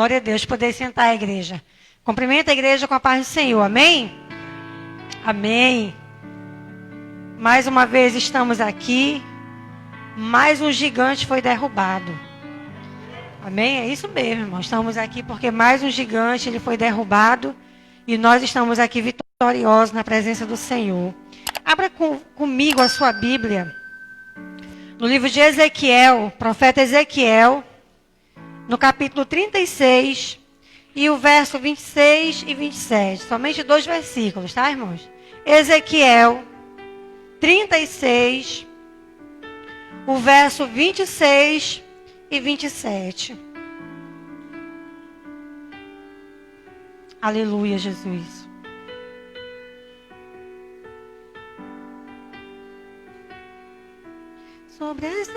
Glória a Deus. Poder sentar a igreja. Cumprimenta a igreja com a paz do Senhor. Amém? Amém. Mais uma vez estamos aqui. Mais um gigante foi derrubado. Amém? É isso mesmo, irmão. Estamos aqui porque mais um gigante ele foi derrubado. E nós estamos aqui vitoriosos na presença do Senhor. Abra comigo a sua Bíblia. No livro de Ezequiel, profeta Ezequiel, no capítulo 36, e o verso 26 e 27. Somente 2 versículos, tá, irmãos? Ezequiel 36, o verso 26 e 27. Aleluia, Jesus. Sobre as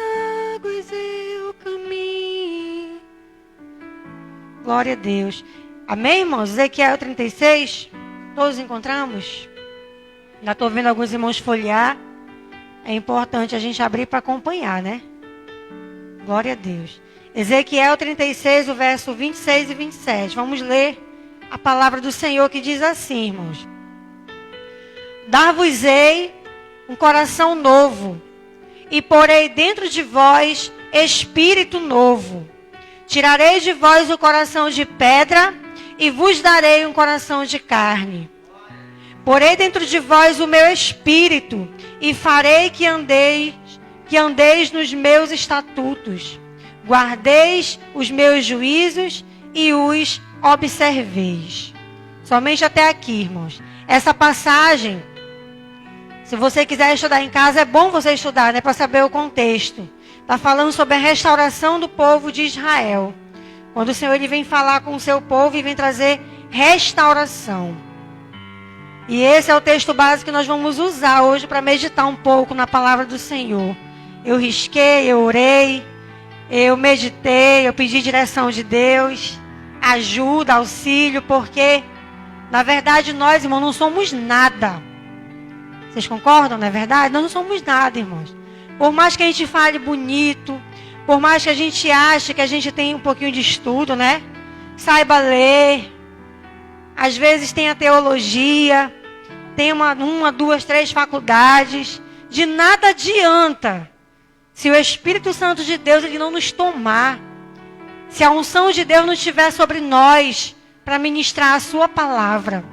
águas eu caminho. Glória a Deus. Amém, irmãos? Ezequiel 36. Todos encontramos? Já estou vendo alguns irmãos folhear. É importante a gente abrir para acompanhar, né? Glória a Deus. Ezequiel 36, o verso 26 e 27. Vamos ler a palavra do Senhor que diz assim, irmãos. Dar-vos-ei um coração novo, e porei dentro de vós espírito novo. Tirarei de vós o coração de pedra, e vos darei um coração de carne. Porei dentro de vós o meu espírito, e farei que andeis nos meus estatutos, guardeis os meus juízos e os observeis. Somente até aqui, irmãos. Essa passagem, se você quiser estudar em casa, é bom você estudar, né, para saber o contexto. Está falando sobre a restauração do povo de Israel. Quando o Senhor ele vem falar com o seu povo e vem trazer restauração. E esse é o texto básico que nós vamos usar hoje para meditar um pouco na palavra do Senhor. Eu risquei, eu orei, eu meditei, eu pedi direção de Deus, ajuda, auxílio, porque, na verdade, nós, irmãos, não somos nada. Vocês concordam, não é verdade? Nós não somos nada, irmãos. Por mais que a gente fale bonito, por mais que a gente ache que a gente tem um pouquinho de estudo, né? Saiba ler. Às vezes tem a teologia, tem uma, 2, 3 faculdades. De nada adianta se o Espírito Santo de Deus ele não nos tomar. Se a unção de Deus não estiver sobre nós para ministrar a sua palavra.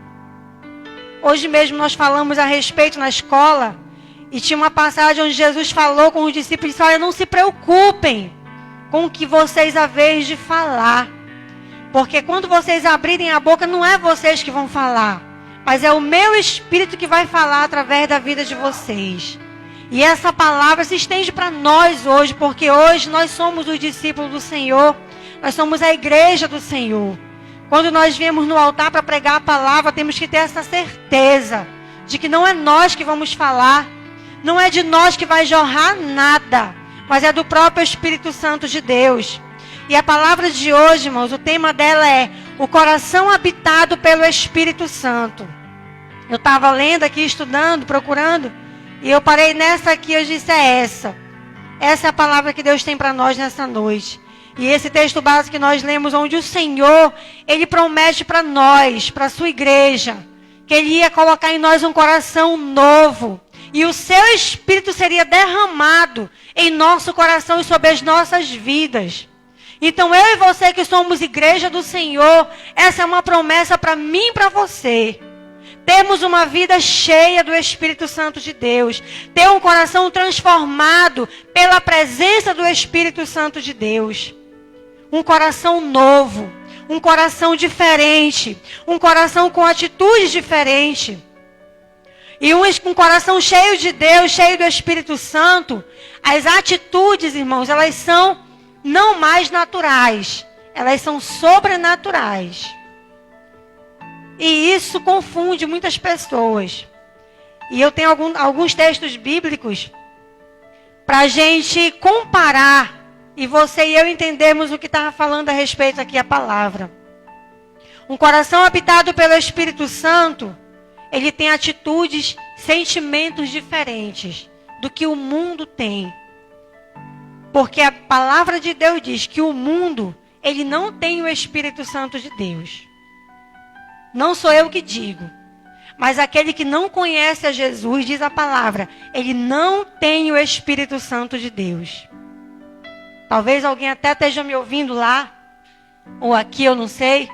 Hoje mesmo nós falamos a respeito na escola. E tinha uma passagem onde Jesus falou com os discípulos e disse, olha, não se preocupem com o que vocês haveis de falar. Porque quando vocês abrirem a boca, não é vocês que vão falar. Mas é o meu Espírito que vai falar através da vida de vocês. E essa palavra se estende para nós hoje. Porque hoje nós somos os discípulos do Senhor. Nós somos a igreja do Senhor. Quando nós viemos no altar para pregar a palavra, temos que ter essa certeza de que não é nós que vamos falar. Não é de nós que vai jorrar nada, mas é do próprio Espírito Santo de Deus. E a palavra de hoje, irmãos, o tema dela é o coração habitado pelo Espírito Santo. Eu estava lendo aqui, estudando, procurando, e eu parei nessa aqui, eu disse, é essa. Essa é a palavra que Deus tem para nós nessa noite. E esse texto básico que nós lemos, onde o Senhor, Ele promete para nós, para a sua igreja, que Ele ia colocar em nós um coração novo. E o seu Espírito seria derramado em nosso coração e sobre as nossas vidas. Então eu e você que somos igreja do Senhor, essa é uma promessa para mim e para você. Termos uma vida cheia do Espírito Santo de Deus. Ter um coração transformado pela presença do Espírito Santo de Deus. Um coração novo. Um coração diferente. Um coração com atitudes diferentes. E um coração cheio de Deus, cheio do Espírito Santo, as atitudes, irmãos, elas são não mais naturais, elas são sobrenaturais. E isso confunde muitas pessoas. E eu tenho alguns textos bíblicos para a gente comparar, e você e eu entendermos o que estava falando a respeito aqui a palavra. Um coração habitado pelo Espírito Santo, ele tem atitudes, sentimentos diferentes do que o mundo tem. Porque a palavra de Deus diz que o mundo, ele não tem o Espírito Santo de Deus. Não sou eu que digo. Mas aquele que não conhece a Jesus, diz a palavra, ele não tem o Espírito Santo de Deus. Talvez alguém até esteja me ouvindo lá, ou aqui, eu não sei.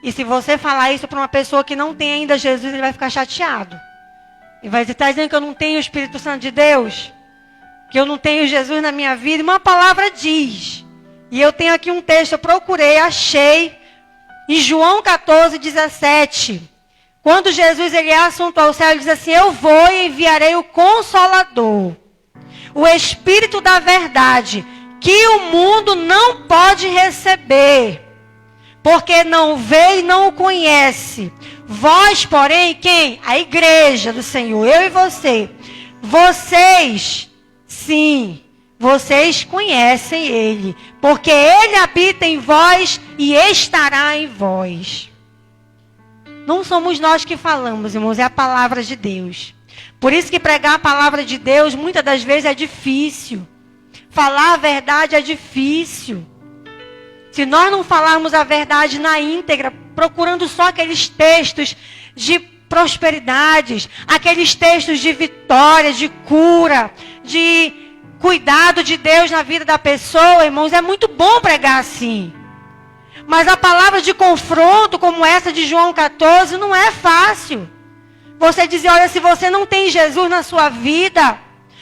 E se você falar isso para uma pessoa que não tem ainda Jesus, ele vai ficar chateado. Ele vai dizer, está dizendo que eu não tenho o Espírito Santo de Deus? Que eu não tenho Jesus na minha vida? E uma palavra diz. E eu tenho aqui um texto, eu procurei, achei. Em João 14, 17. Quando Jesus ele é assunto ao céu, ele diz assim, eu vou e enviarei o Consolador. O Espírito da verdade, que o mundo não pode receber. Porque não vê e não o conhece. Vós, porém, quem? A igreja do Senhor, eu e você. Vocês, sim, vocês conhecem Ele. Porque Ele habita em vós e estará em vós. Não somos nós que falamos, irmãos, é a palavra de Deus. Por isso que pregar a palavra de Deus, muitas das vezes é difícil. Falar a verdade é difícil. Se nós não falarmos a verdade na íntegra, procurando só aqueles textos de prosperidades, aqueles textos de vitória, de cura, de cuidado de Deus na vida da pessoa, irmãos, é muito bom pregar assim. Mas a palavra de confronto, como essa de João 14, não é fácil. Você dizer, olha, se você não tem Jesus na sua vida,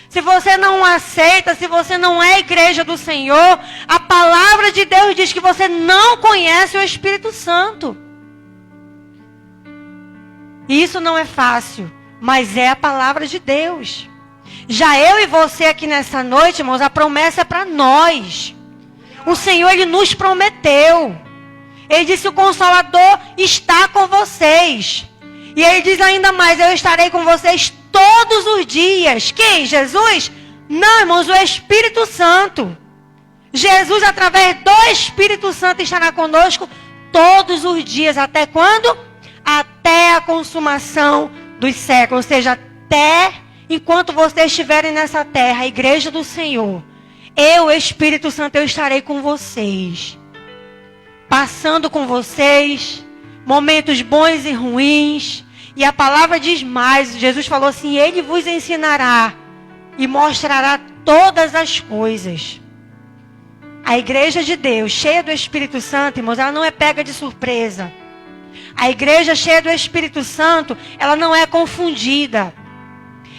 se você não aceita, se você não é igreja do Senhor, a palavra de Deus diz que você não conhece o Espírito Santo. E isso não é fácil, mas é a palavra de Deus. Já eu e você aqui nessa noite, irmãos, a promessa é para nós. O Senhor, Ele nos prometeu. Ele disse, o Consolador está com vocês. E Ele diz ainda mais, eu estarei com vocês todos os dias. Quem? Jesus? Não, irmãos, o Espírito Santo. Jesus, através do Espírito Santo, estará conosco todos os dias. Até quando? Até a consumação dos séculos. Ou seja, até enquanto vocês estiverem nessa terra, a igreja do Senhor. Eu, Espírito Santo, eu estarei com vocês. Passando com vocês, momentos bons e ruins. E a palavra diz mais, Jesus falou assim, Ele vos ensinará e mostrará todas as coisas. A igreja de Deus, cheia do Espírito Santo, irmãos, ela não é pega de surpresa. A igreja cheia do Espírito Santo, ela não é confundida.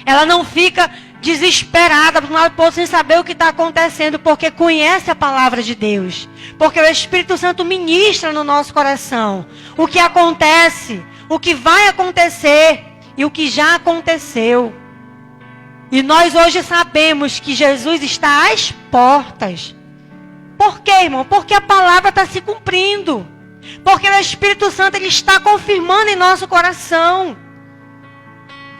Ela não fica desesperada por um lado sem saber o que está acontecendo, porque conhece a palavra de Deus. Porque o Espírito Santo ministra no nosso coração o que acontece, o que vai acontecer e o que já aconteceu. E nós hoje sabemos que Jesus está às portas. Por quê, irmão? Porque a palavra está se cumprindo. Porque o Espírito Santo ele está confirmando em nosso coração.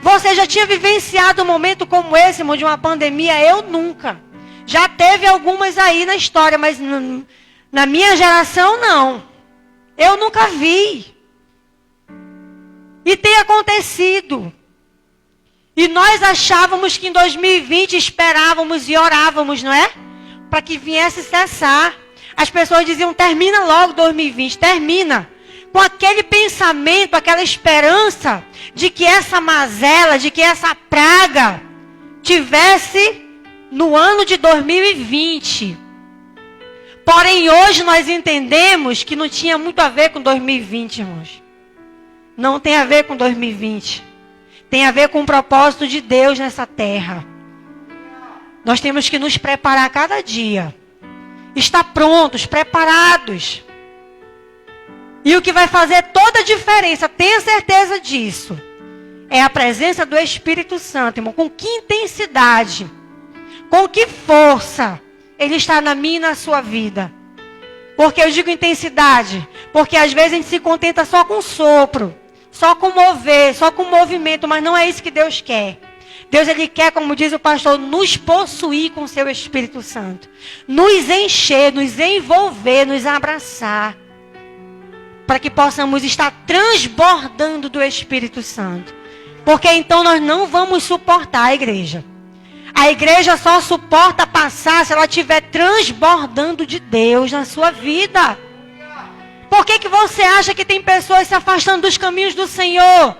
Você já tinha vivenciado um momento como esse, irmão, de uma pandemia? Eu nunca. Já teve algumas aí na história, mas na minha geração não. Eu nunca vi. E tem acontecido. E nós achávamos que em 2020 esperávamos e orávamos, não é? Para que viesse cessar. As pessoas diziam, termina logo 2020, termina. Com aquele pensamento, aquela esperança de que essa mazela, de que essa praga tivesse no ano de 2020. Porém, hoje nós entendemos que não tinha muito a ver com 2020, irmãos. Não tem a ver com 2020. Tem a ver com o propósito de Deus nessa terra. Nós temos que nos preparar cada dia. Estar prontos, preparados. E o que vai fazer toda a diferença, tenha certeza disso, é a presença do Espírito Santo, irmão. Com que intensidade, com que força Ele está na minha e na sua vida. Porque eu digo intensidade, porque às vezes a gente se contenta só com sopro, só com mover, só com movimento, mas não é isso que Deus quer. Deus, Ele quer, como diz o pastor, nos possuir com o seu Espírito Santo. Nos encher, nos envolver, nos abraçar. Para que possamos estar transbordando do Espírito Santo. Porque então nós não vamos suportar a igreja. A igreja só suporta passar se ela estiver transbordando de Deus na sua vida. Por que você acha que tem pessoas se afastando dos caminhos do Senhor?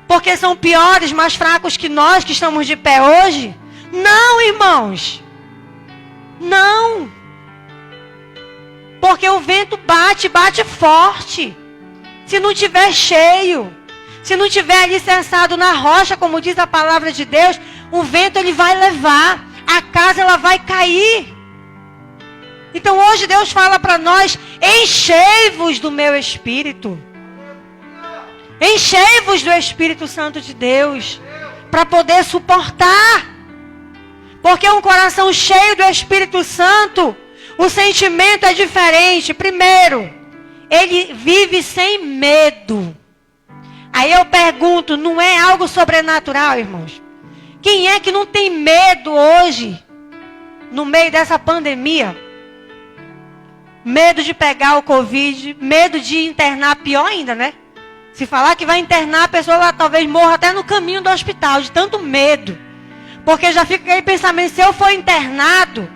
Porque são piores, mais fracos que nós que estamos de pé hoje? Não, irmãos. Não. Porque o vento bate forte. Se não tiver cheio, se não tiver alicerçado na rocha, como diz a palavra de Deus, o vento ele vai levar, a casa ela vai cair. Então hoje Deus fala para nós: enchei-vos do meu Espírito. Enchei-vos do Espírito Santo de Deus, para poder suportar. Porque um coração cheio do Espírito Santo, o sentimento é diferente. Primeiro, ele vive sem medo. Aí eu pergunto, não é algo sobrenatural, irmãos? Quem é que não tem medo hoje, no meio dessa pandemia? Medo de pegar o Covid, medo de internar, pior ainda, né? Se falar que vai internar, a pessoa lá, talvez morra até no caminho do hospital, de tanto medo. Porque já fica aquele pensamento, se eu for internado,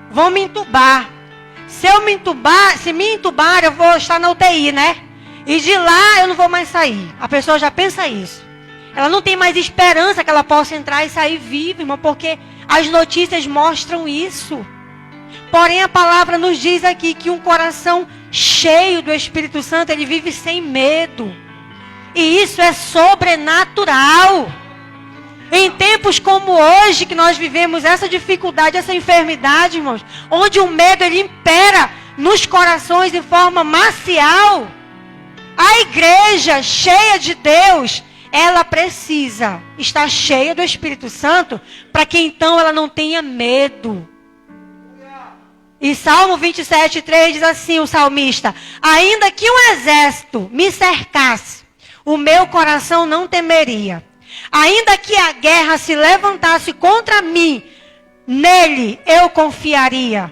vão me entubar. Se me entubar, eu vou estar na UTI, né? E de lá eu não vou mais sair. A pessoa já pensa isso. Ela não tem mais esperança que ela possa entrar e sair viva, irmão, porque as notícias mostram isso. Porém, a palavra nos diz aqui que um coração cheio do Espírito Santo, ele vive sem medo. E isso é sobrenatural. Em tempos como hoje, que nós vivemos essa dificuldade, essa enfermidade, irmãos, onde o medo ele impera nos corações de forma marcial, a igreja cheia de Deus, ela precisa estar cheia do Espírito Santo, para que então ela não tenha medo. E Salmo 27:3 diz assim, o salmista: ainda que um exército me cercasse, o meu coração não temeria. Ainda que a guerra se levantasse contra mim, nele eu confiaria.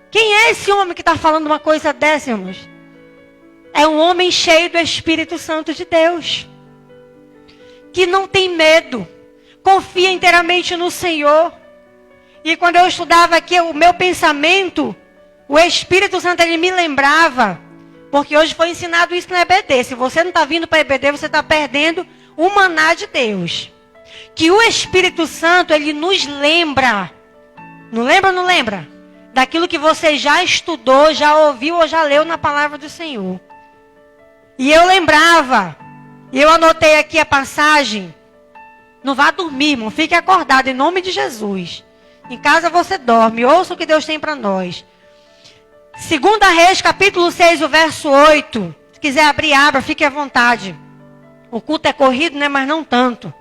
Quem é esse homem que está falando uma coisa dessa, irmãos? É um homem cheio do Espírito Santo de Deus, que não tem medo, confia inteiramente no Senhor. E quando eu estudava aqui, o meu pensamento, o Espírito Santo, ele me lembrava, porque hoje foi ensinado isso na EBD. Se você não está vindo para a EBD, você está perdendo o maná de Deus. Que o Espírito Santo, ele nos lembra. Não lembra ou não lembra? Daquilo que você já estudou, já ouviu ou já leu na palavra do Senhor. E eu lembrava. E eu anotei aqui a passagem. Não vá dormir, irmão. Fique acordado em nome de Jesus. Em casa você dorme. Ouça o que Deus tem para nós. 2 Reis, capítulo 6, o verso 8. Se quiser abrir, abra. Fique à vontade. O culto é corrido, né? Mas não tanto.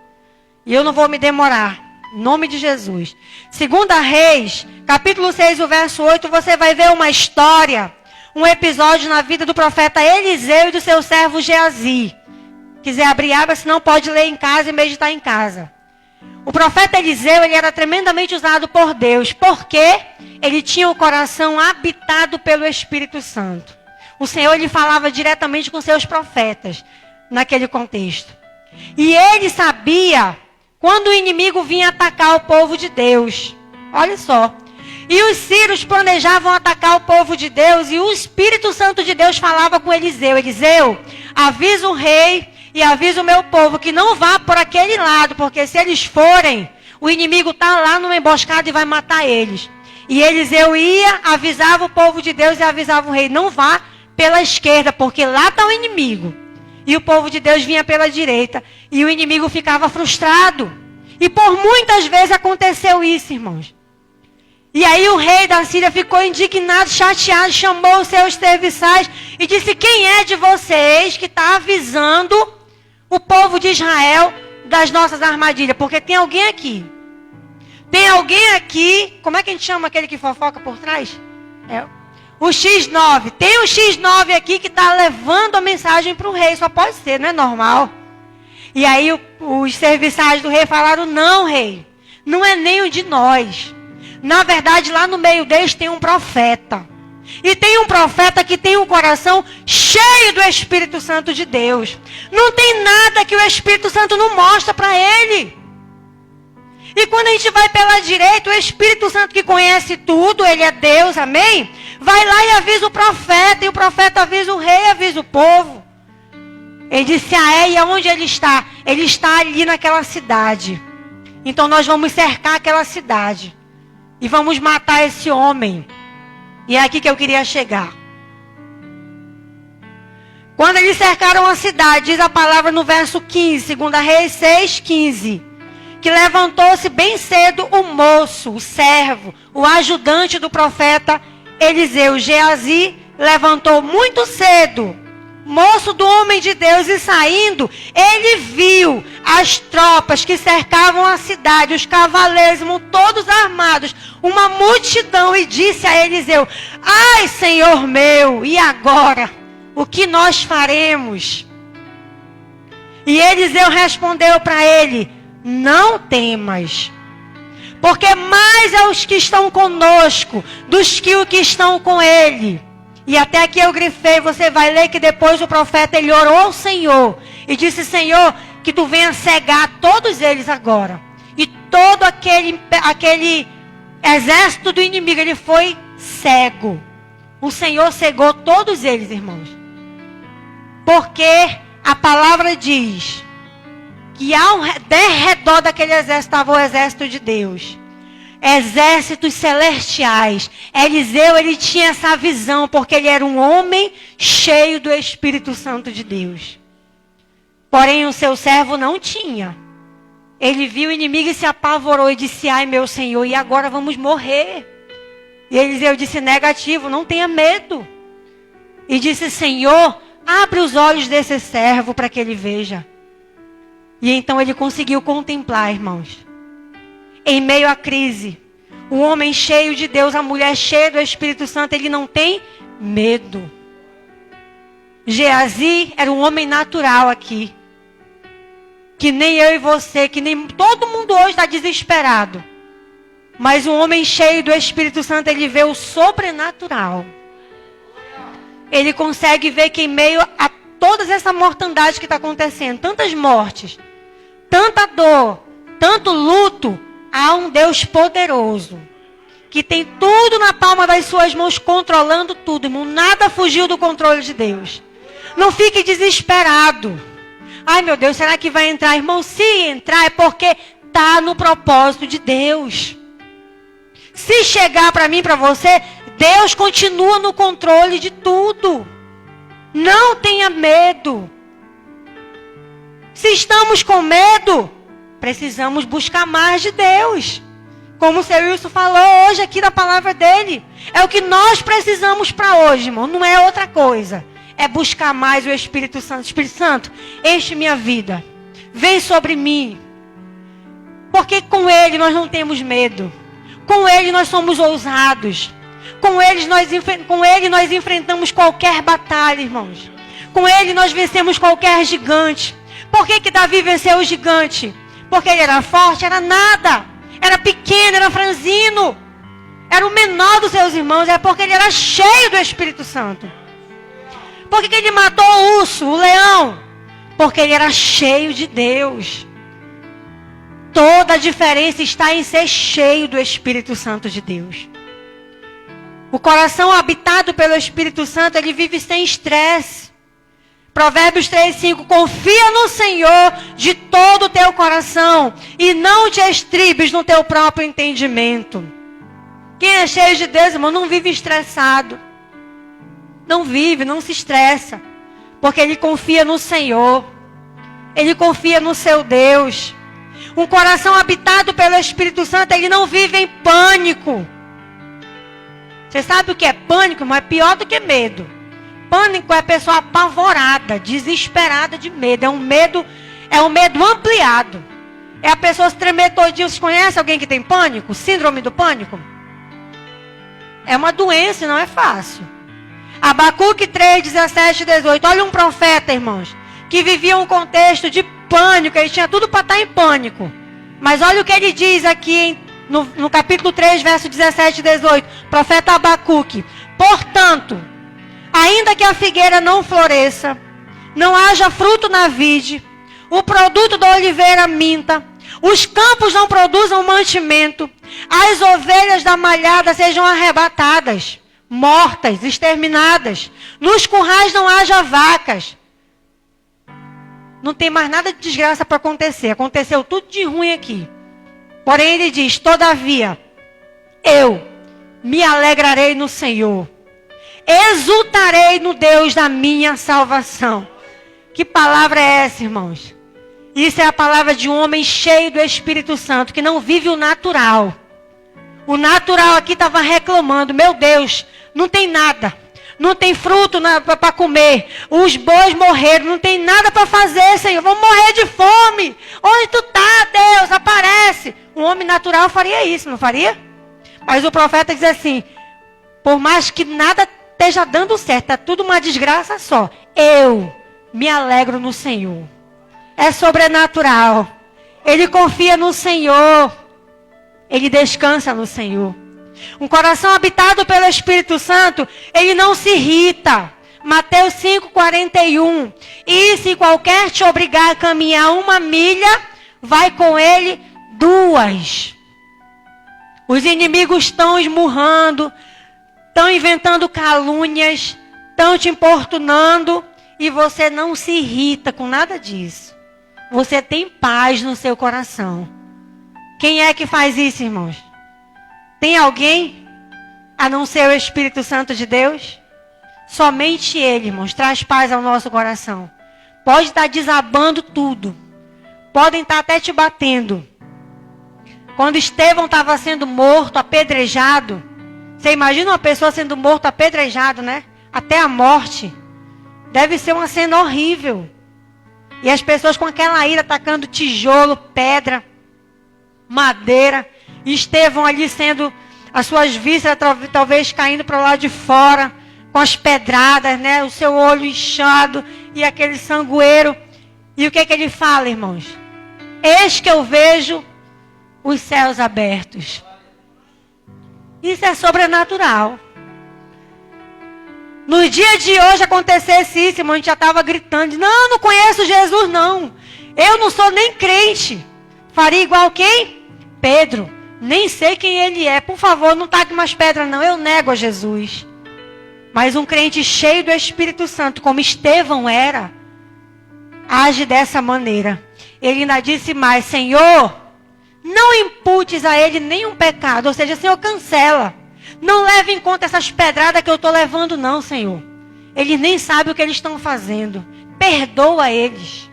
E eu não vou me demorar. Em nome de Jesus. 2 Reis, capítulo 6, o verso 8. Você vai ver uma história. Um episódio na vida do profeta Eliseu e do seu servo Geazi. Quiser abrir, abra. Senão pode ler em casa e meditar em casa. O profeta Eliseu, ele era tremendamente usado por Deus. Porque ele tinha o coração habitado pelo Espírito Santo. O Senhor, ele falava diretamente com seus profetas. Naquele contexto. E ele sabia quando o inimigo vinha atacar o povo de Deus. Olha só. E os sírios planejavam atacar o povo de Deus. E o Espírito Santo de Deus falava com Eliseu. Eliseu, avisa o rei e avisa o meu povo que não vá por aquele lado. Porque se eles forem, o inimigo está lá numa emboscada e vai matar eles. E Eliseu ia, avisava o povo de Deus e avisava o rei. Não vá pela esquerda, porque lá está o inimigo. E o povo de Deus vinha pela direita. E o inimigo ficava frustrado. E por muitas vezes aconteceu isso, irmãos. E aí o rei da Síria ficou indignado, chateado, chamou os seus serviçais e disse: quem é de vocês que está avisando o povo de Israel das nossas armadilhas? Porque tem alguém aqui. Tem alguém aqui. Como é que a gente chama aquele que fofoca por trás? O X9. Tem um X9 aqui que está levando a mensagem para o rei. Só pode ser, não é normal. E aí os serviçais do rei falaram: não, rei. Não é nenhum de nós. Na verdade, lá no meio deles tem um profeta. E tem um profeta que tem um coração cheio do Espírito Santo de Deus. Não tem nada que o Espírito Santo não mostra para ele. E quando a gente vai pela direita, o Espírito Santo que conhece tudo, ele é Deus, amém? Vai lá e avisa o profeta, e o profeta avisa o rei, avisa o povo. Ele disse e aonde ele está? Ele está ali naquela cidade. Então nós vamos cercar aquela cidade. E vamos matar esse homem. E é aqui que eu queria chegar. Quando eles cercaram a cidade, diz a palavra no verso 15, 2 Reis 6:15, que levantou-se bem cedo o moço, o servo, o ajudante do profeta Eliseu. Geazi levantou muito cedo, moço do homem de Deus, e saindo, ele viu as tropas que cercavam a cidade, os cavaleiros, todos armados, uma multidão, e disse a Eliseu: ai, Senhor meu, e agora? O que nós faremos? E Eliseu respondeu para ele: não temas, porque mais é os que estão conosco dos que os que estão com ele. E até aqui eu grifei, você vai ler que depois o profeta ele orou ao Senhor e disse: Senhor, que tu venha cegar todos eles agora. E todo aquele exército do inimigo, ele foi cego. O Senhor cegou todos eles, irmãos. Porque a palavra diz que ao redor daquele exército estava o exército de Deus. Exércitos celestiais. Eliseu, ele tinha essa visão, porque ele era um homem cheio do Espírito Santo de Deus. Porém, o seu servo não tinha. Ele viu o inimigo e se apavorou e disse: ai, meu Senhor, e agora vamos morrer. E Eliseu disse: negativo, não tenha medo. E disse: Senhor, abre os olhos desse servo para que ele veja. E então ele conseguiu contemplar, irmãos. Em meio à crise, o homem cheio de Deus, a mulher cheia do Espírito Santo, ele não tem medo. Geazi era um homem natural aqui. Que nem eu e você, que nem todo mundo hoje está desesperado. Mas um homem cheio do Espírito Santo, ele vê o sobrenatural. Ele consegue ver que em meio a toda essa mortandade que está acontecendo, tantas mortes, tanta dor, tanto luto, há um Deus poderoso, que tem tudo na palma das suas mãos, controlando tudo, irmão. Nada fugiu do controle de Deus. Não fique desesperado. Ai, meu Deus, será que vai entrar? Irmão, se entrar é porque está no propósito de Deus. Se chegar para mim, para você, Deus continua no controle de tudo. Não tenha medo. Se estamos com medo, precisamos buscar mais de Deus. Como o seu Wilson falou hoje aqui na palavra dele. É o que nós precisamos para hoje, irmão. Não é outra coisa. É buscar mais o Espírito Santo. Espírito Santo, enche minha vida. Vem sobre mim. Porque com ele nós não temos medo. Com ele nós somos ousados. Com ele nós enfrentamos qualquer batalha, irmãos. Com ele nós vencemos qualquer gigante. Por que Davi venceu o gigante? Porque ele era forte? Era nada. Era pequeno, era franzino. Era o menor dos seus irmãos. É porque ele era cheio do Espírito Santo. Por que ele matou o urso, o leão? Porque ele era cheio de Deus. Toda a diferença está em ser cheio do Espírito Santo de Deus. O coração habitado pelo Espírito Santo, ele vive sem estresse. Provérbios 3:5, confia no Senhor de todo o teu coração e não te estribes no teu próprio entendimento. Quem é cheio de Deus, irmão, não vive estressado. Não vive, não se estressa. Porque ele confia no Senhor. Ele confia no seu Deus. Um coração habitado pelo Espírito Santo, ele não vive em pânico. Você sabe o que é pânico, irmão? É pior do que medo. Pânico é a pessoa apavorada, desesperada de medo. É um medo ampliado. É a pessoa se tremer todinho. Vocês conhecem alguém que tem pânico? Síndrome do pânico? É uma doença, não é fácil. Abacuque 3, 17 e 18. Olha um profeta, irmãos, que vivia um contexto de pânico. Ele tinha tudo para estar em pânico. Mas olha o que ele diz aqui no capítulo 3, verso 17 e 18. Profeta Abacuque. Portanto, ainda que a figueira não floresça, não haja fruto na vide, o produto da oliveira minta, Os campos não produzam mantimento. As ovelhas da malhada sejam arrebatadas, mortas, exterminadas. Nos currais não haja vacas. Não tem mais nada de desgraça para acontecer. Aconteceu tudo de ruim aqui. Porém, ele diz, todavia, eu me alegrarei no Senhor. Exultarei no Deus da minha salvação. Que palavra é essa, irmãos? Isso é a palavra de um homem cheio do Espírito Santo, que não vive o natural. O natural aqui estava reclamando, meu Deus, não tem nada. Não tem fruto para comer. Os bois morreram, não tem nada para fazer, Senhor. Vamos morrer de fome. Onde tu está, Deus? Aparece. Um homem natural faria isso, não faria? Mas o profeta diz assim, por mais que nada esteja dando certo, está tudo uma desgraça só. Eu me alegro no Senhor. É sobrenatural. Ele confia no Senhor. Ele descansa no Senhor. Um coração habitado pelo Espírito Santo, ele não se irrita. Mateus 5:41. E se qualquer te obrigar a caminhar 1 milha, vai com ele 2. Os inimigos estão esmurrando, estão inventando calúnias, estão te importunando e você não se irrita com nada disso. Você tem paz no seu coração. Quem é que faz isso, irmãos? Tem alguém a não ser o Espírito Santo de Deus? Somente Ele, irmãos, traz paz ao nosso coração. Pode estar desabando tudo. Podem estar até te batendo. Quando Estevão estava sendo morto, apedrejado. Você imagina uma pessoa sendo morta, apedrejado, né? Até a morte. Deve ser uma cena horrível. E as pessoas com aquela ira atacando tijolo, pedra, madeira. Estevão ali sendo, as suas vísceras talvez caindo para o lado de fora, com as pedradas, né? O seu olho inchado e aquele sangueiro. E o que ele fala, irmãos? Eis que eu vejo os céus abertos. Isso é sobrenatural. No dia de hoje acontecesse isso, irmão, a gente já estava gritando, não conheço Jesus não. Eu não sou nem crente. Faria igual quem? Pedro. Nem sei quem ele é. Por favor, não taque mais pedra não. Eu nego a Jesus. Mas um crente cheio do Espírito Santo, como Estevão era, age dessa maneira. Ele ainda disse mais, Senhor, não imputes a ele nenhum pecado. Ou seja, Senhor, cancela. Não leve em conta essas pedradas que eu estou levando não, Senhor. Eles nem sabem o que eles estão fazendo. Perdoa eles.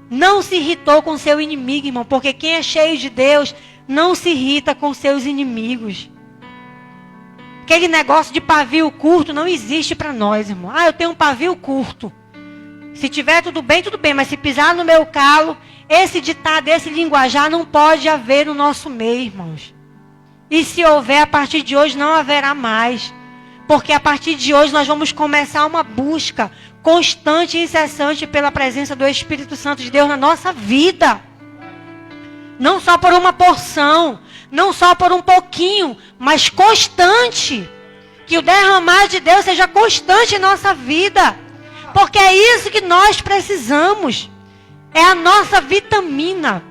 Não se irritou com seu inimigo, irmão. Porque quem é cheio de Deus não se irrita com seus inimigos. Aquele negócio de pavio curto não existe para nós, irmão. Ah, eu tenho um pavio curto. Se tiver tudo bem, mas se pisar no meu calo, esse ditado, esse linguajar não pode haver no nosso meio, irmãos. E se houver, a partir de hoje não haverá mais. Porque a partir de hoje nós vamos começar uma busca constante e incessante pela presença do Espírito Santo de Deus na nossa vida. Não só por uma porção, não só por um pouquinho, mas constante. Que o derramar de Deus seja constante em nossa vida. Porque é isso que nós precisamos. É a nossa vitamina.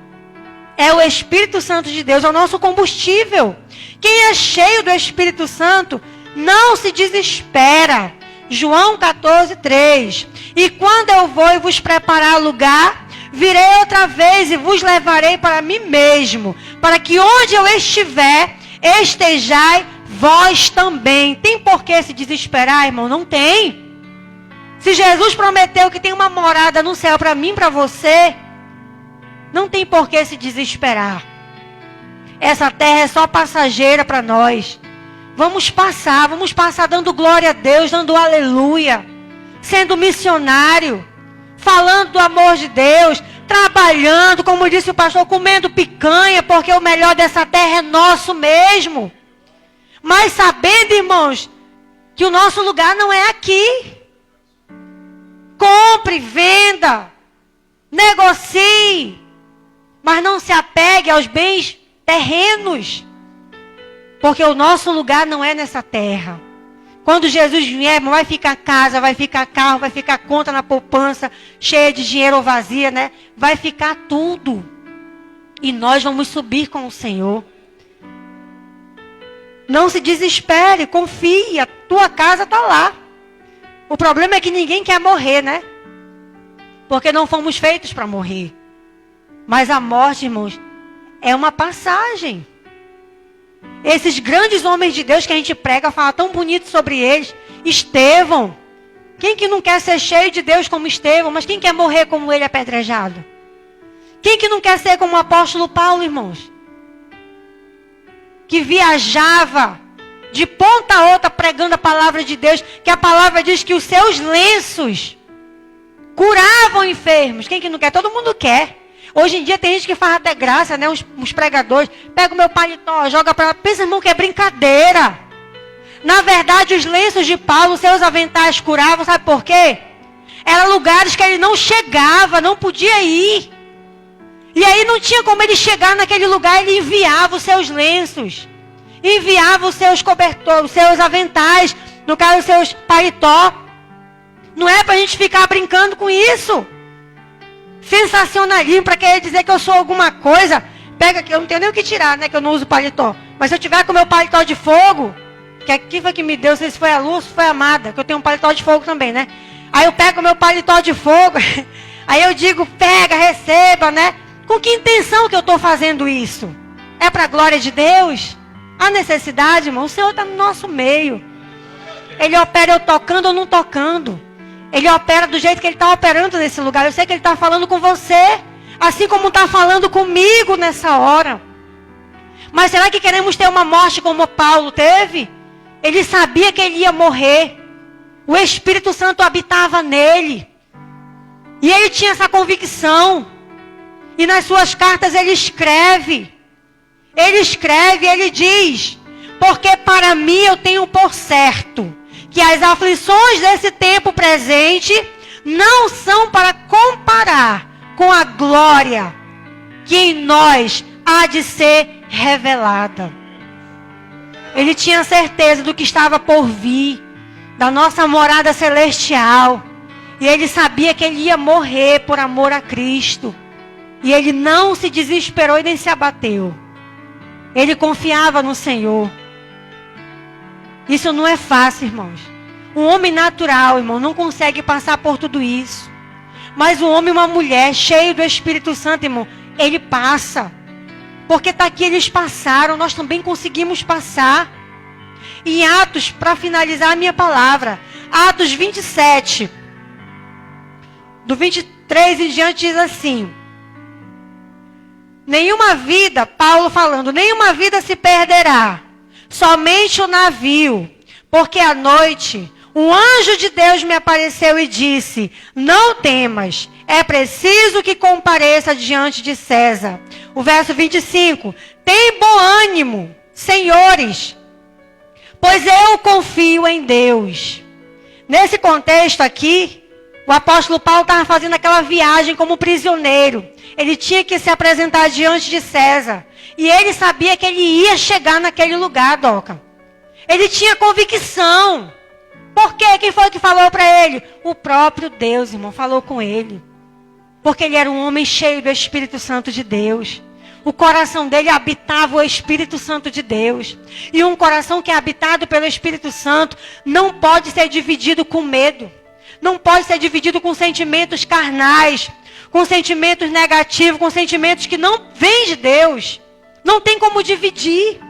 É o Espírito Santo de Deus, é o nosso combustível. Quem é cheio do Espírito Santo não se desespera. João 14:3. E quando eu vou e vos preparar lugar, virei outra vez e vos levarei para mim mesmo, para que onde eu estiver, estejai vós também. Tem por que se desesperar, irmão? Não tem. Se Jesus prometeu que tem uma morada no céu para mim, para você, não tem por que se desesperar. Essa terra é só passageira para nós. Vamos passar dando glória a Deus, dando aleluia, sendo missionário, falando do amor de Deus, trabalhando, como disse o pastor, comendo picanha, porque o melhor dessa terra é nosso mesmo. Mas sabendo, irmãos, que o nosso lugar não é aqui. Compre, venda, negocie, mas não se apegue aos bens terrenos, porque o nosso lugar não é nessa terra. Quando Jesus vier, irmão, vai ficar casa, vai ficar carro, vai ficar conta na poupança, cheia de dinheiro ou vazia, né? Vai ficar tudo. E nós vamos subir com o Senhor. Não se desespere, confie, a tua casa está lá. O problema é que ninguém quer morrer, né? Porque não fomos feitos para morrer. Mas a morte, irmãos, é uma passagem. Esses grandes homens de Deus que a gente prega, fala tão bonito sobre eles. Estevão. Quem que não quer ser cheio de Deus como Estevão? Mas quem quer morrer como ele apedrejado? Quem que não quer ser como o apóstolo Paulo, irmãos? Que viajava de ponta a outra pregando a palavra de Deus. Que a palavra diz que os seus lenços curavam enfermos. Quem que não quer? Todo mundo quer. Hoje em dia tem gente que faz até graça, né? Os pregadores. Pega o meu paletó, joga para lá. Pensa, irmão, que é brincadeira. Na verdade, os lenços de Paulo, seus aventais curavam. Sabe por quê? Eram lugares que ele não chegava, não podia ir. E aí não tinha como ele chegar naquele lugar. Ele enviava os seus lenços. Enviava os seus cobertores, os seus aventais. No caso, os seus paletó. Não é para a gente ficar brincando com isso. Sensacionalismo para querer dizer que eu sou alguma coisa. Pega que eu não tenho nem o que tirar, né? Que eu não uso paletó. Mas se eu tiver com o meu paletó de fogo, que aqui foi que me deu, não sei se foi a luz, se foi a amada, que eu tenho um paletó de fogo também, né? Aí eu pego o meu paletó de fogo, aí eu digo, pega, receba, né? Com que intenção que eu estou fazendo isso? É para a glória de Deus? A necessidade, irmão, o Senhor está no nosso meio. Ele opera eu tocando ou não tocando. Ele opera do jeito que Ele está operando nesse lugar. Eu sei que Ele está falando com você, assim como está falando comigo nessa hora. Mas será que queremos ter uma morte como Paulo teve? Ele sabia que ele ia morrer. O Espírito Santo habitava nele. E ele tinha essa convicção. E nas suas cartas ele escreve. Ele diz: porque para mim eu tenho por certo que as aflições desse tempo presente não são para comparar com a glória que em nós há de ser revelada. Ele tinha certeza do que estava por vir, da nossa morada celestial. E ele sabia que ele ia morrer por amor a Cristo. E ele não se desesperou e nem se abateu. Ele confiava no Senhor. Isso não é fácil, irmãos. Um homem natural, irmão, não consegue passar por tudo isso. Mas um homem e uma mulher cheio do Espírito Santo, irmão, ele passa. Porque está aqui, eles passaram, nós também conseguimos passar. Em Atos, para finalizar a minha palavra, Atos 27, do 23 em diante diz assim: nenhuma vida, Paulo falando, nenhuma vida se perderá, somente o navio, porque à noite um anjo de Deus me apareceu e disse: não temas, é preciso que compareça diante de César. O verso 25, tem bom ânimo, senhores, pois eu confio em Deus. Nesse contexto aqui, o apóstolo Paulo estava fazendo aquela viagem como prisioneiro. Ele tinha que se apresentar diante de César. E ele sabia que ele ia chegar naquele lugar, Doca. Ele tinha convicção. Por quê? Quem foi que falou para ele? O próprio Deus, irmão, falou com ele. Porque ele era um homem cheio do Espírito Santo de Deus. O coração dele habitava o Espírito Santo de Deus. E um coração que é habitado pelo Espírito Santo não pode ser dividido com medo. Não pode ser dividido com sentimentos carnais, com sentimentos negativos, com sentimentos que não vêm de Deus. Não tem como dividir.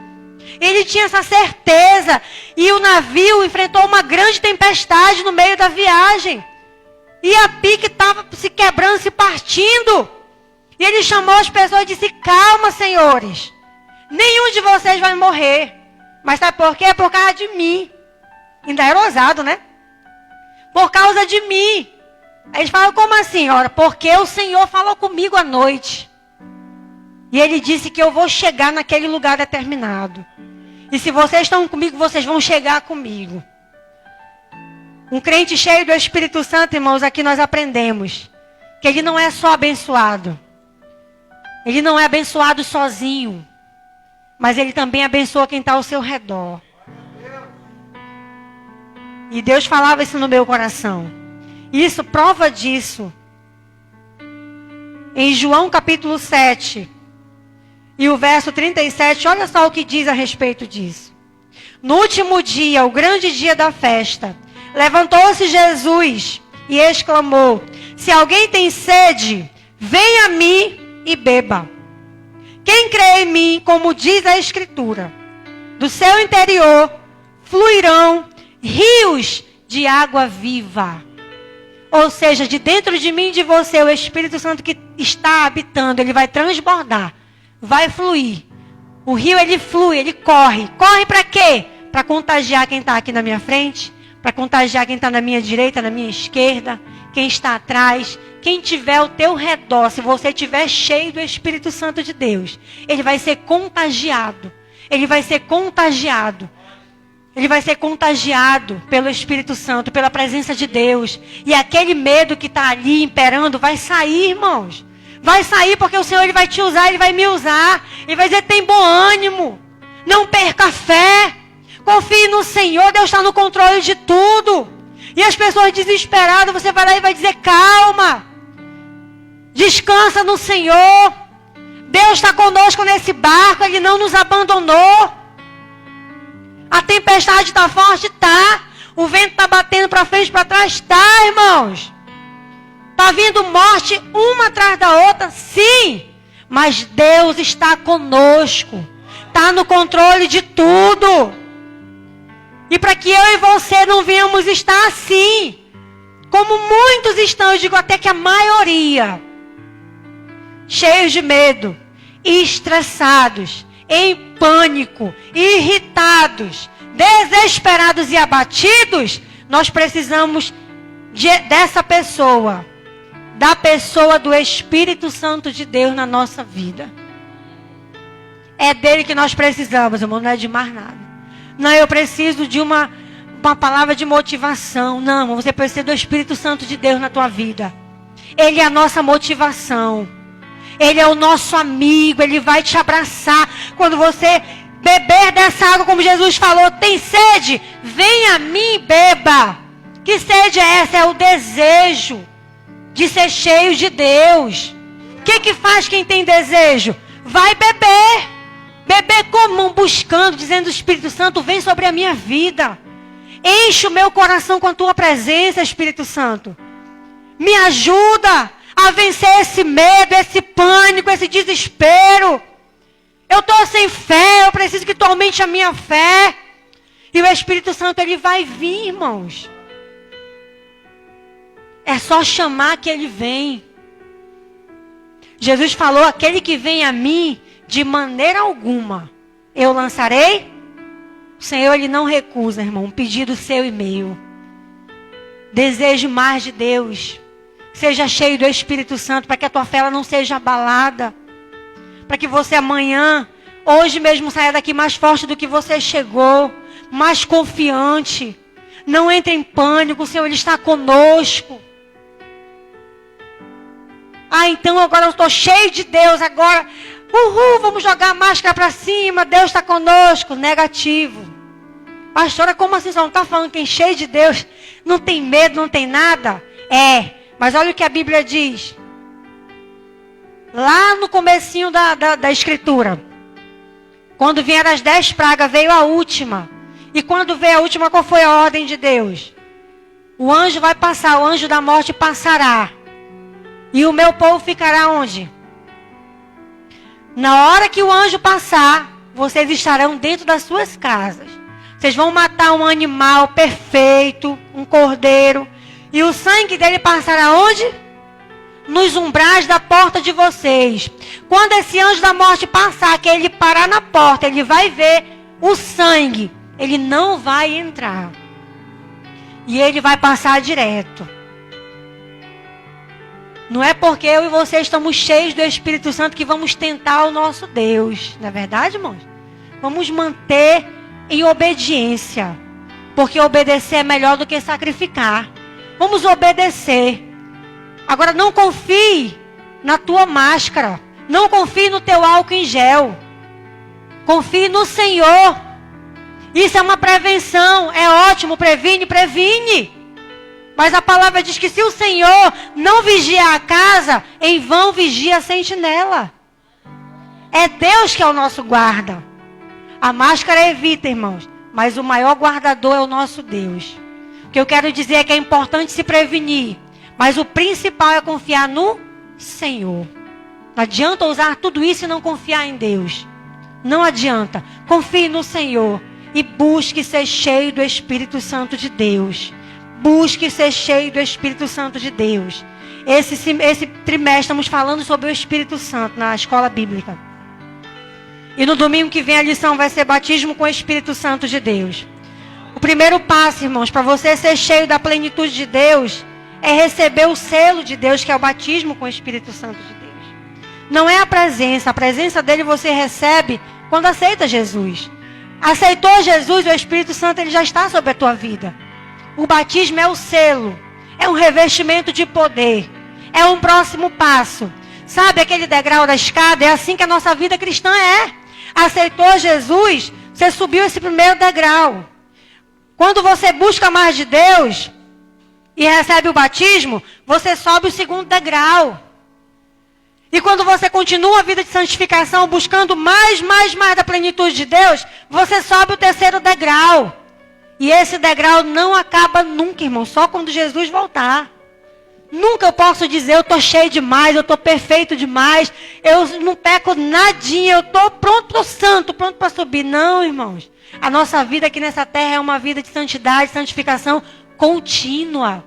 Ele tinha essa certeza. E o navio enfrentou uma grande tempestade no meio da viagem. E a pique estava se quebrando, se partindo. E ele chamou as pessoas e disse: calma, senhores. Nenhum de vocês vai morrer. Mas sabe por quê? É por causa de mim. Ainda era ousado, né? Por causa de mim. Aí eles falam: como assim, ora? Porque o Senhor falou comigo à noite. E ele disse que eu vou chegar naquele lugar determinado. E se vocês estão comigo, vocês vão chegar comigo. Um crente cheio do Espírito Santo, irmãos, aqui nós aprendemos que ele não é só abençoado. Ele não é abençoado sozinho. Mas ele também abençoa quem está ao seu redor. E Deus falava isso no meu coração. Isso, prova disso. Em João capítulo 7, E o verso 37, olha só o que diz a respeito disso. No último dia, o grande dia da festa, levantou-se Jesus e exclamou: se alguém tem sede, venha a mim e beba. Quem crê em mim, como diz a Escritura, do seu interior fluirão rios de água viva. Ou seja, de dentro de mim e de você, o Espírito Santo que está habitando, ele vai transbordar, vai fluir. O rio, ele flui, ele corre. Corre para quê? Para contagiar quem está aqui na minha frente, para contagiar quem está na minha direita, na minha esquerda, quem está atrás, quem tiver ao teu redor. Se você estiver cheio do Espírito Santo de Deus, ele vai ser contagiado. Ele vai ser contagiado. Ele vai ser contagiado pelo Espírito Santo, pela presença de Deus. E aquele medo que está ali imperando vai sair, irmãos. Vai sair porque o Senhor ele vai te usar, ele vai me usar. Ele vai dizer, tem bom ânimo. Não perca a fé. Confie no Senhor, Deus está no controle de tudo. E as pessoas desesperadas, você vai lá e vai dizer, calma. Descansa no Senhor. Deus está conosco nesse barco, Ele não nos abandonou. A tempestade está forte? Tá. O vento está batendo para frente, para trás? Tá, irmãos. Está vindo morte uma atrás da outra? Sim. Mas Deus está conosco. Está no controle de tudo. E para que eu e você não venhamos estar assim, como muitos estão, eu digo até que a maioria, cheios de medo, estressados, em pânico, irritados, desesperados e abatidos, nós precisamos dessa pessoa, da pessoa do Espírito Santo de Deus na nossa vida. É dele que nós precisamos, irmão, não é de mais nada. Não, eu preciso de uma palavra de motivação. Não, irmão, você precisa do Espírito Santo de Deus na tua vida. Ele é a nossa motivação. Ele é o nosso amigo, ele vai te abraçar. Quando você beber dessa água, como Jesus falou, tem sede? Venha a mim e beba. Que sede é essa? É o desejo de ser cheio de Deus. O que faz quem tem desejo? Vai beber. Beber como? Buscando, dizendo, Espírito Santo, vem sobre a minha vida. Enche o meu coração com a tua presença, Espírito Santo. Me ajuda a vencer esse medo, esse pânico, esse desespero. Eu estou sem fé, eu preciso que tu aumente a minha fé. E o Espírito Santo, ele vai vir, irmãos. É só chamar que ele vem. Jesus falou, aquele que vem a mim, de maneira alguma, eu lançarei. O Senhor, ele não recusa, irmão, um pedido seu e meu. Deseje mais de Deus. Seja cheio do Espírito Santo, para que a tua fé ela não seja abalada. Para que você amanhã, hoje mesmo, saia daqui mais forte do que você chegou. Mais confiante. Não entre em pânico, o Senhor ele está conosco. Ah, então agora eu estou cheio de Deus, agora, vamos jogar a máscara para cima, Deus está conosco. Negativo. Pastora, como assim? Você não está falando que é cheio de Deus, não tem medo, não tem nada? É. Mas olha o que a Bíblia diz. Lá no comecinho da Escritura. Quando vieram as 10 pragas, veio a última. E quando veio a última, qual foi a ordem de Deus? O anjo vai passar, o anjo da morte passará. E o meu povo ficará onde? Na hora que o anjo passar, vocês estarão dentro das suas casas. Vocês vão matar um animal perfeito, um cordeiro. E o sangue dele passará onde? Nos umbrais da porta de vocês. Quando esse anjo da morte passar, que ele parar na porta, ele vai ver o sangue. Ele não vai entrar. E ele vai passar direto. Não é porque eu e você estamos cheios do Espírito Santo que vamos tentar o nosso Deus. Não é verdade, irmãos? Vamos manter em obediência. Porque obedecer é melhor do que sacrificar. Vamos obedecer. Agora não confie na tua máscara. Não confie no teu álcool em gel. Confie no Senhor. Isso é uma prevenção. É ótimo, previne. Mas a palavra diz que se o Senhor não vigiar a casa, em vão vigia a sentinela. É Deus que é o nosso guarda. A máscara evita, irmãos, mas o maior guardador é o nosso Deus. O que eu quero dizer é que é importante se prevenir, mas o principal é confiar no Senhor. Não adianta usar tudo isso e não confiar em Deus. Não adianta. Confie no Senhor e busque ser cheio do Espírito Santo de Deus. Busque ser cheio do Espírito Santo de Deus. Esse trimestre estamos falando sobre o Espírito Santo na escola bíblica. E no domingo que vem a lição vai ser batismo com o Espírito Santo de Deus. O primeiro passo, irmãos, para você ser cheio da plenitude de Deus, é receber o selo de Deus, que é o batismo com o Espírito Santo de Deus. Não é a presença dele você recebe quando aceita Jesus. Aceitou Jesus, o Espírito Santo ele já está sobre a tua vida. O batismo é o selo, é um revestimento de poder, é um próximo passo. Sabe aquele degrau da escada? É assim que a nossa vida cristã é. Aceitou Jesus, você subiu esse primeiro degrau. Quando você busca mais de Deus e recebe o batismo, você sobe o segundo degrau. E quando você continua a vida de santificação, buscando mais da plenitude de Deus, você sobe o terceiro degrau. E esse degrau não acaba nunca, irmão, só quando Jesus voltar. Nunca eu posso dizer, eu estou cheio demais, eu estou perfeito demais, eu não peco nadinha, eu estou pronto para o santo, pronto para subir. Não, irmãos. A nossa vida aqui nessa terra é uma vida de santidade, santificação contínua.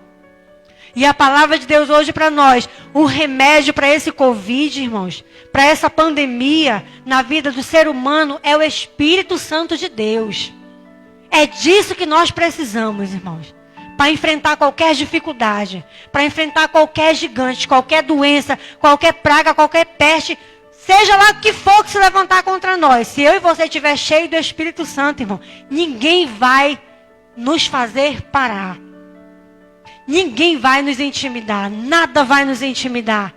E a palavra de Deus hoje para nós, o remédio para esse Covid, irmãos, para essa pandemia na vida do ser humano é o Espírito Santo de Deus. É disso que nós precisamos, irmãos. Para enfrentar qualquer dificuldade, para enfrentar qualquer gigante, qualquer doença, qualquer praga, qualquer peste, seja lá o que for que se levantar contra nós. Se eu e você estiver cheio do Espírito Santo, irmão, ninguém vai nos fazer parar. Ninguém vai nos intimidar, nada vai nos intimidar,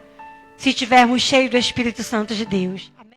se estivermos cheios do Espírito Santo de Deus.